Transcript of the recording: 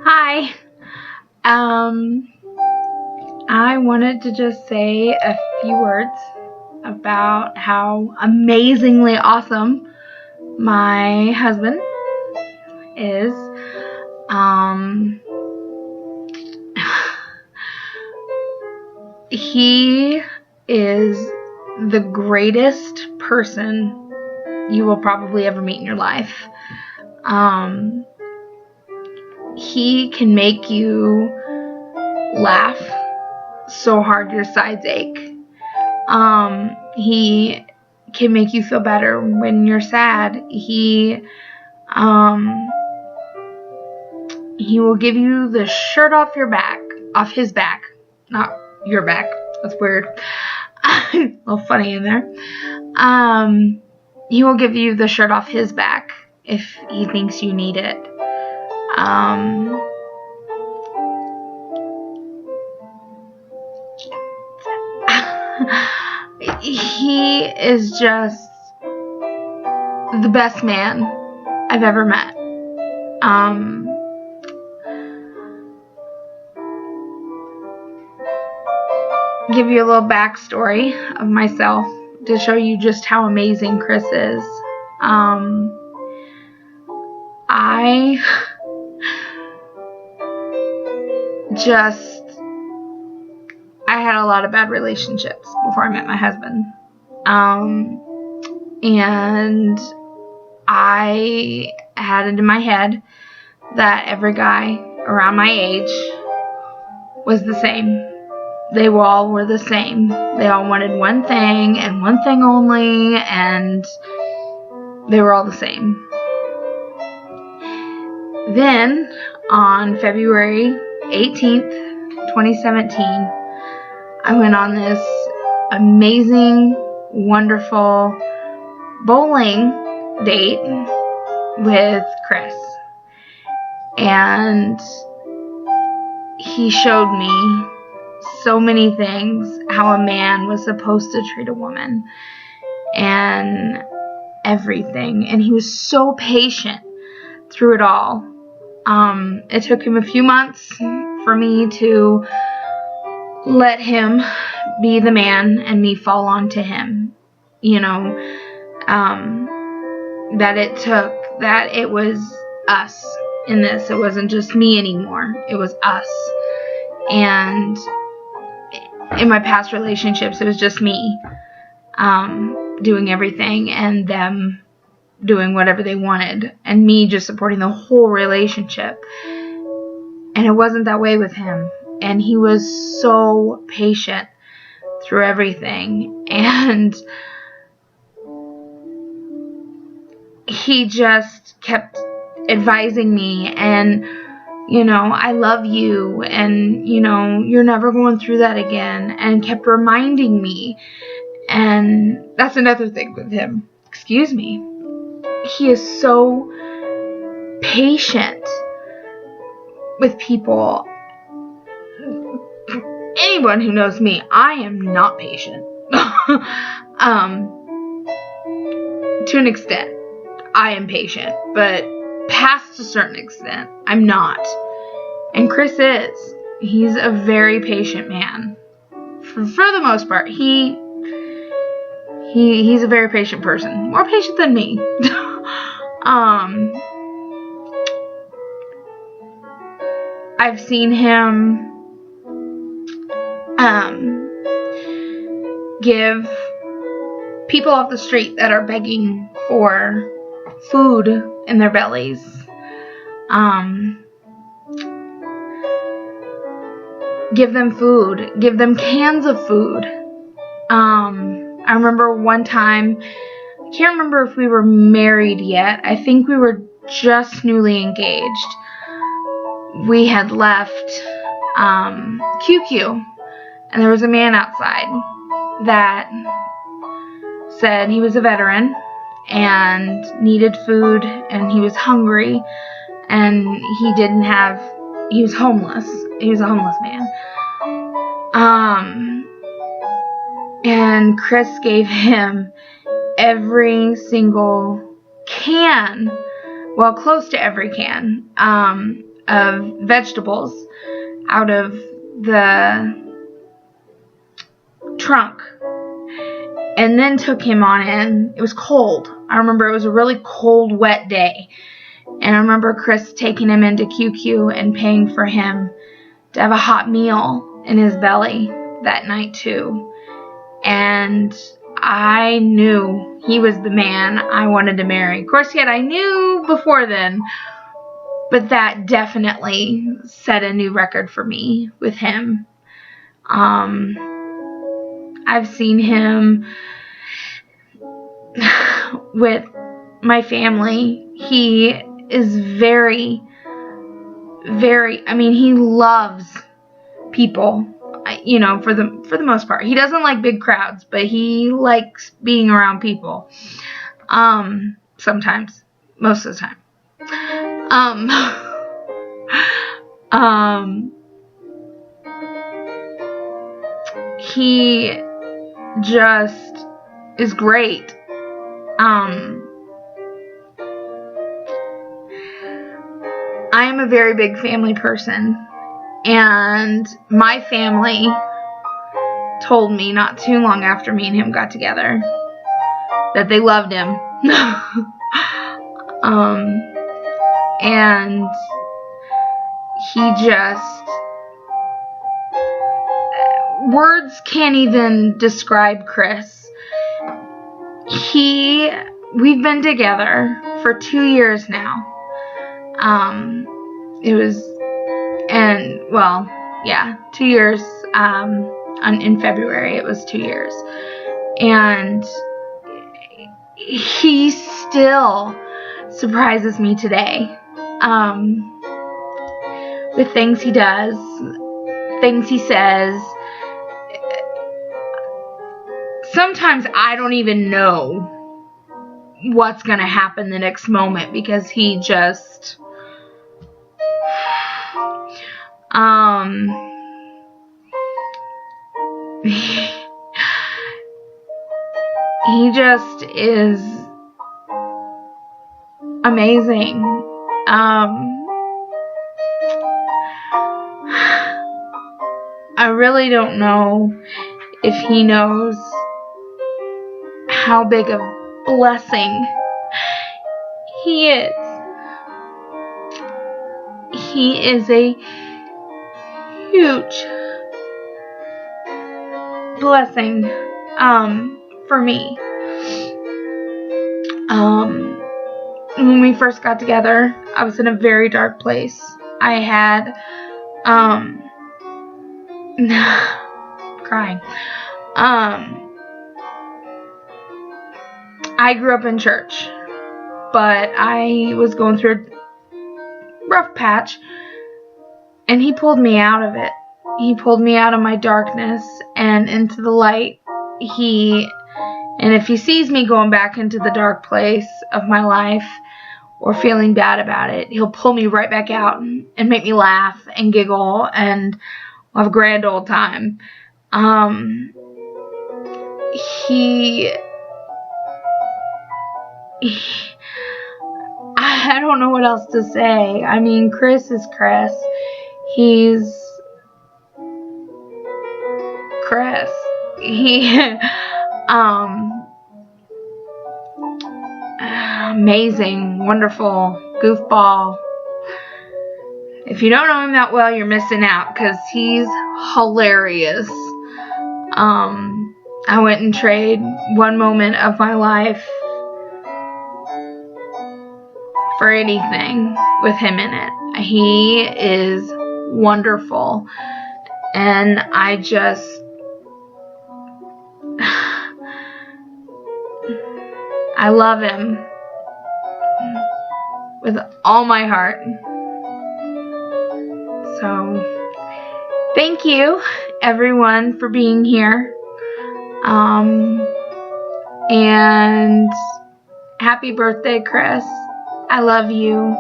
Hi. Um, I wanted to just say a few words about how amazingly awesome my husband is. Um, he is the greatest person you will probably ever meet in your life. He can make you laugh so hard your sides ache. He can make you feel better when you're sad. He will give you the shirt off his back, not your back. That's weird. A little funny in there. He will give you the shirt off his back if he thinks you need it. He is just the best man I've ever met. Give you a little backstory of myself to show you just how amazing Chris is. I had a lot of bad relationships before I met my husband. And I had it in my head that every guy around my age was the same. They all were the same. They all wanted one thing and one thing only, and they were all the same. Then, on February 18th, 2017, I went on this amazing, wonderful bowling date with Chris. And he showed me so many things, how a man was supposed to treat a woman and everything. And he was so patient through it all. It took him a few months for me to let him be the man and me fall onto him. That it was us in this. It wasn't just me anymore. It was us. And in my past relationships, it was just me doing everything and them doing whatever they wanted and me just supporting the whole relationship. And it wasn't that way with him. And he was so patient through everything. And he just kept advising me and, I love you and, you're never going through that again, and kept reminding me. And that's another thing with him. Excuse me. He is so patient with people. Anyone who knows me, I am not patient. To an extent, I am patient, but past a certain extent, I'm not. And Chris is. He's a very patient man. For the most part, he's a very patient person. More patient than me. I've seen him give people off the street that are begging for food in their bellies, give them food, give them cans of food. I remember one time, I can't remember if we were married yet. I think we were just newly engaged. We had left QQ, and there was a man outside that said he was a veteran and needed food, and he was hungry, and he was homeless. He was a homeless man. And Chris gave him every single can, well, close to every can, of vegetables out of the trunk, and then took him on in. It was cold. I remember it was a really cold, wet day. And I remember Chris taking him into QQ and paying for him to have a hot meal in his belly that night too. And I knew he was the man I wanted to marry. Of course, yet I knew before then, but that definitely set a new record for me with him. I've seen him with my family. He is very, very, he loves people, for the most part. He doesn't like big crowds, but he likes being around people. Sometimes, most of the time. He just is great. I am a very big family person, and my family told me not too long after me and him got together that they loved him. And he just, words can't even describe Chris. We've been together for 2 years now. It was, 2 years, in February, it was 2 years. And he still surprises me today, with things he does, things he says. Sometimes I don't even know what's going to happen the next moment, because he just, he just is amazing. I really don't know if he knows how big a blessing he is. He is a huge blessing for me. When we first got together, I was in a very dark place. I had crying. I grew up in church, but I was going through a rough patch, and he pulled me out of it. He pulled me out of my darkness and into the light. And if he sees me going back into the dark place of my life or feeling bad about it, he'll pull me right back out and make me laugh and giggle, and we'll have a grand old time. I don't know what else to say. Chris is Chris. He's Chris. Amazing, wonderful, goofball. If you don't know him that well, you're missing out, because he's hilarious. I wouldn't trade one moment of my life for anything with him in it. He is wonderful, and I love him with all my heart. So, thank you, everyone, for being here. And happy birthday, Chris. I love you.